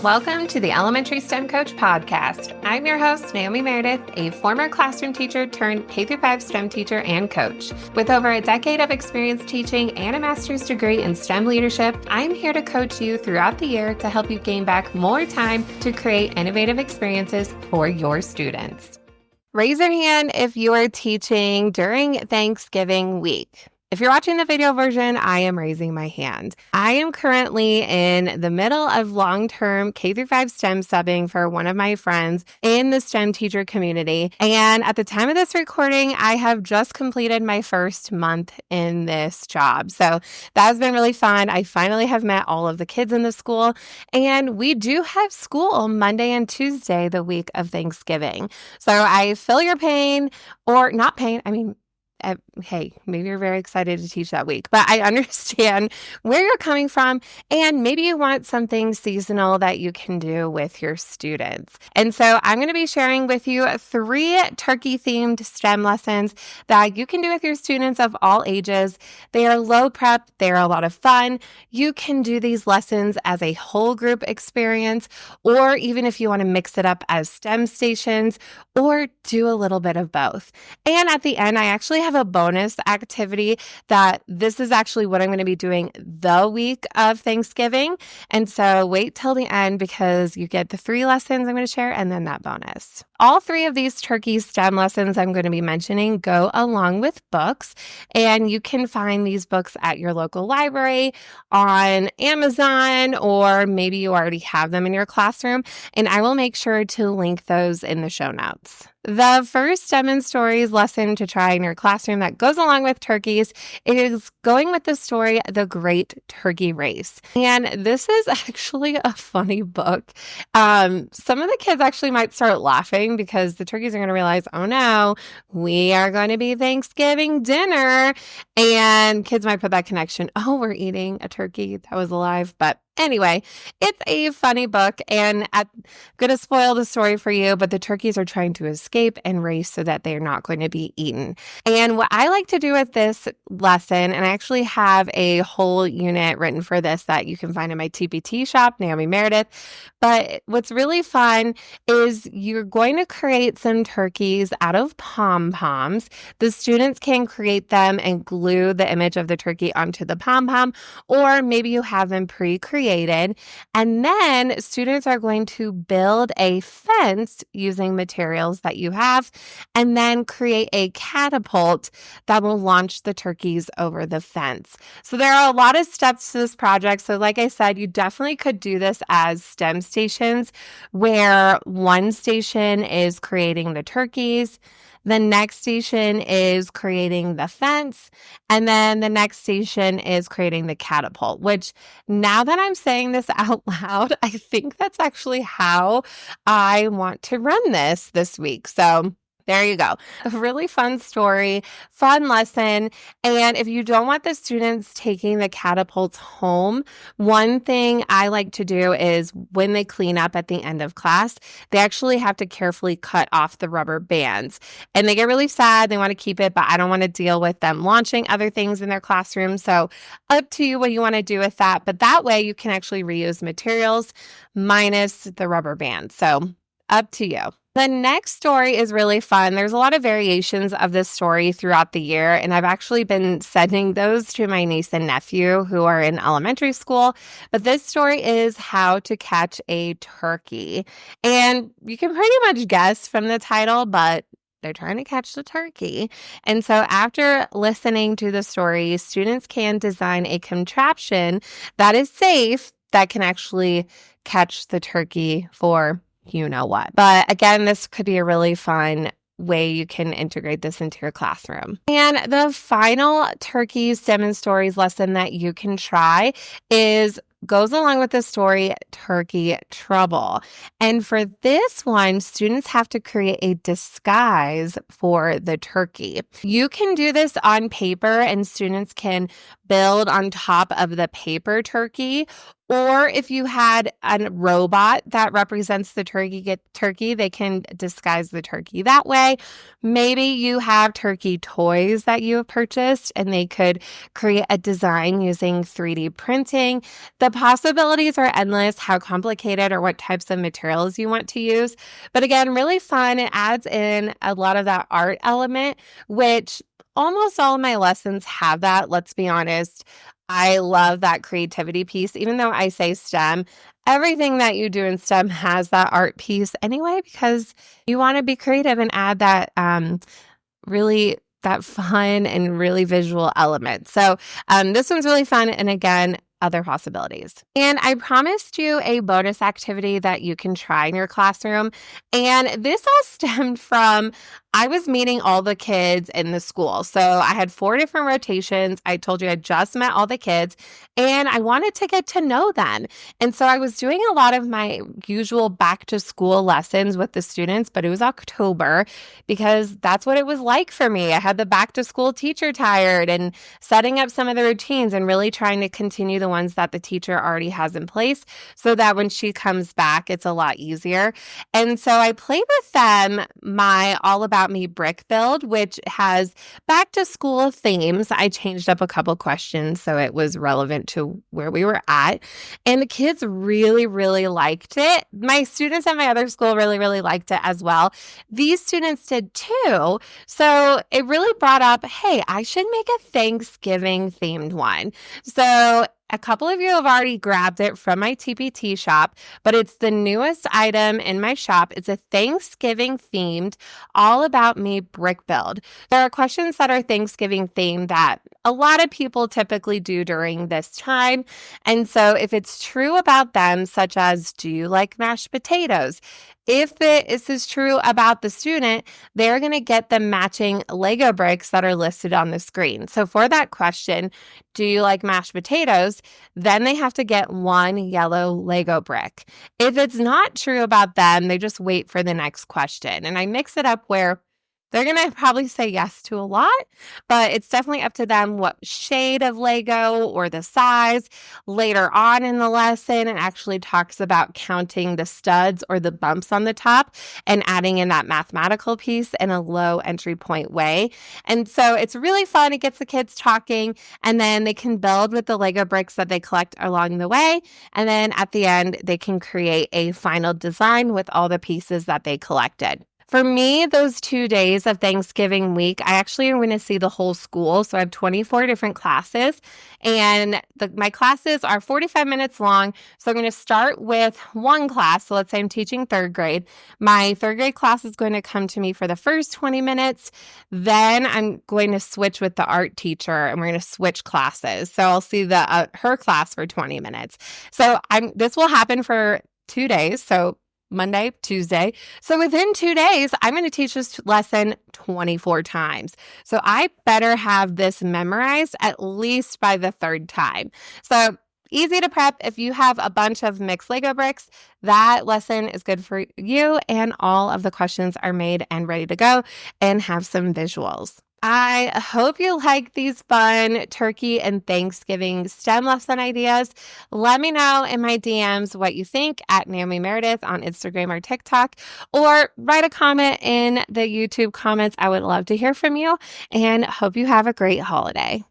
Welcome to the Elementary STEM Coach Podcast. I'm your host, Naomi Meredith, a former classroom teacher turned K-5 STEM teacher and coach. With over a decade of experience teaching and a master's degree in STEM leadership, I'm here to coach you throughout the year to help you gain back more time to create innovative experiences for your students. Raise your hand if you are teaching during Thanksgiving week. If you're watching the video version, I am raising my hand. I am currently in the middle of long-term K-5 STEM subbing for one of my friends in the STEM teacher community. And at the time of this recording, I have just completed my first month in this job. So that has been really fun. I finally have met all of the kids in the school, and we do have school Monday and Tuesday, the week of Thanksgiving. So I feel your pain, or not pain, hey, maybe you're very excited to teach that week, but I understand where you're coming from, and maybe you want something seasonal that you can do with your students. And so I'm going to be sharing with you 3 turkey-themed STEM lessons that you can do with your students of all ages. They are low prep. They're a lot of fun. You can do these lessons as a whole group experience, or even if you want to mix it up as STEM stations, or do a little bit of both. And at the end, I actually have a bonus activity that this is actually what I'm going to be doing the week of Thanksgiving. And so wait till the end because you get the 3 lessons I'm going to share and then that bonus. All 3 of these turkey STEM lessons I'm going to be mentioning go along with books, and you can find these books at your local library, on Amazon, or maybe you already have them in your classroom, and I will make sure to link those in the show notes. The first STEM and Stories lesson to try in your classroom that goes along with turkeys is going with the story, The Great Turkey Race. And this is actually a funny book. Some of the kids actually might start laughing because the turkeys are going to realize, oh no, we are going to be Thanksgiving dinner. And kids might put that connection, oh, we're eating a turkey that was alive. But anyway, it's a funny book, and I'm going to spoil the story for you, but the turkeys are trying to escape and race so that they're not going to be eaten. And what I like to do with this lesson, and I actually have a whole unit written for this that you can find in my TPT shop, Naomi Meredith, but what's really fun is you're going to create some turkeys out of pom-poms. The students can create them and glue the image of the turkey onto the pom-pom, or maybe you have them pre-created. And then students are going to build a fence using materials that you have, and then create a catapult that will launch the turkeys over the fence. So there are a lot of steps to this project. So like I said, you definitely could do this as STEM stations, where one station is creating the turkeys, the next station is creating the fence, and then the next station is creating the catapult, which now that I'm saying this out loud, I think that's actually how I want to run this week. So there you go. A really fun story, fun lesson. And if you don't want the students taking the catapults home, one thing I like to do is when they clean up at the end of class, they actually have to carefully cut off the rubber bands. And they get really sad. They want to keep it, but I don't want to deal with them launching other things in their classroom. So up to you what you want to do with that. But that way you can actually reuse materials minus the rubber bands. So up to you. The next story is really fun. There's a lot of variations of this story throughout the year, and I've actually been sending those to my niece and nephew who are in elementary school. But this story is How to Catch a Turkey. And you can pretty much guess from the title, but they're trying to catch the turkey. And so after listening to the story, students can design a contraption that is safe that can actually catch the turkey for you know what. But again, this could be a really fun way you can integrate this into your classroom. And the final turkey STEM and Stories lesson that you can try goes along with the story, Turkey Trouble. And for this one, students have to create a disguise for the turkey. You can do this on paper, and students can build on top of the paper turkey, Or if you had a robot that represents the turkey, they can disguise the turkey that way. Maybe you have turkey toys that you have purchased and they could create a design using 3D printing. The possibilities are endless, how complicated or what types of materials you want to use. But again, really fun. It adds in a lot of that art element, which almost all of my lessons have that, let's be honest. I love that creativity piece. Even though I say STEM, everything that you do in STEM has that art piece anyway, because you want to be creative and add that really that fun and really visual element. So this one's really fun. And again, other possibilities. And I promised you a bonus activity that you can try in your classroom. And this all stemmed from I was meeting all the kids in the school. So I had 4 different rotations. I told you I just met all the kids and I wanted to get to know them. And so I was doing a lot of my usual back to school lessons with the students, but it was October because that's what it was like for me. I had the back to school teacher tired and setting up some of the routines and really trying to continue the ones that the teacher already has in place so that when she comes back, it's a lot easier. And so I played with them my All About Me brick build, which has back to school themes. I changed up a couple questions so it was relevant to where we were at. And the kids really, really liked it. My students at my other school really, really liked it as well. These students did too. So it really brought up, hey, I should make a Thanksgiving themed one. So a couple of you have already grabbed it from my TPT shop, but it's the newest item in my shop. It's a Thanksgiving themed All About Me brick build. There are questions that are Thanksgiving themed that a lot of people typically do during this time. And so if it's true about them, such as, do you like mashed potatoes? If this is true about the student, they're going to get the matching Lego bricks that are listed on the screen. So for that question, do you like mashed potatoes? Then they have to get 1 yellow Lego brick. If it's not true about them, they just wait for the next question. And I mix it up where they're going to probably say yes to a lot, but it's definitely up to them what shade of Lego or the size. Later on in the lesson, it actually talks about counting the studs or the bumps on the top and adding in that mathematical piece in a low entry point way. And so it's really fun. It gets the kids talking, and then they can build with the Lego bricks that they collect along the way. And then at the end, they can create a final design with all the pieces that they collected. For me, those 2 days of Thanksgiving week, I actually am going to see the whole school. So I have 24 different classes, and my classes are 45 minutes long. So I'm going to start with one class. So let's say I'm teaching 3rd grade. My 3rd grade class is going to come to me for the first 20 minutes. Then I'm going to switch with the art teacher, and we're going to switch classes. So I'll see her class for 20 minutes. So this will happen for 2 days. So Monday, Tuesday. So within 2 days, I'm going to teach this lesson 24 times. So I better have this memorized at least by the 3rd time. So easy to prep. If you have a bunch of mixed Lego bricks, that lesson is good for you. And all of the questions are made and ready to go and have some visuals. I hope you like these fun turkey and Thanksgiving STEM lesson ideas. Let me know in my DMs what you think at Naomi Meredith on Instagram or TikTok, or write a comment in the YouTube comments. I would love to hear from you and hope you have a great holiday.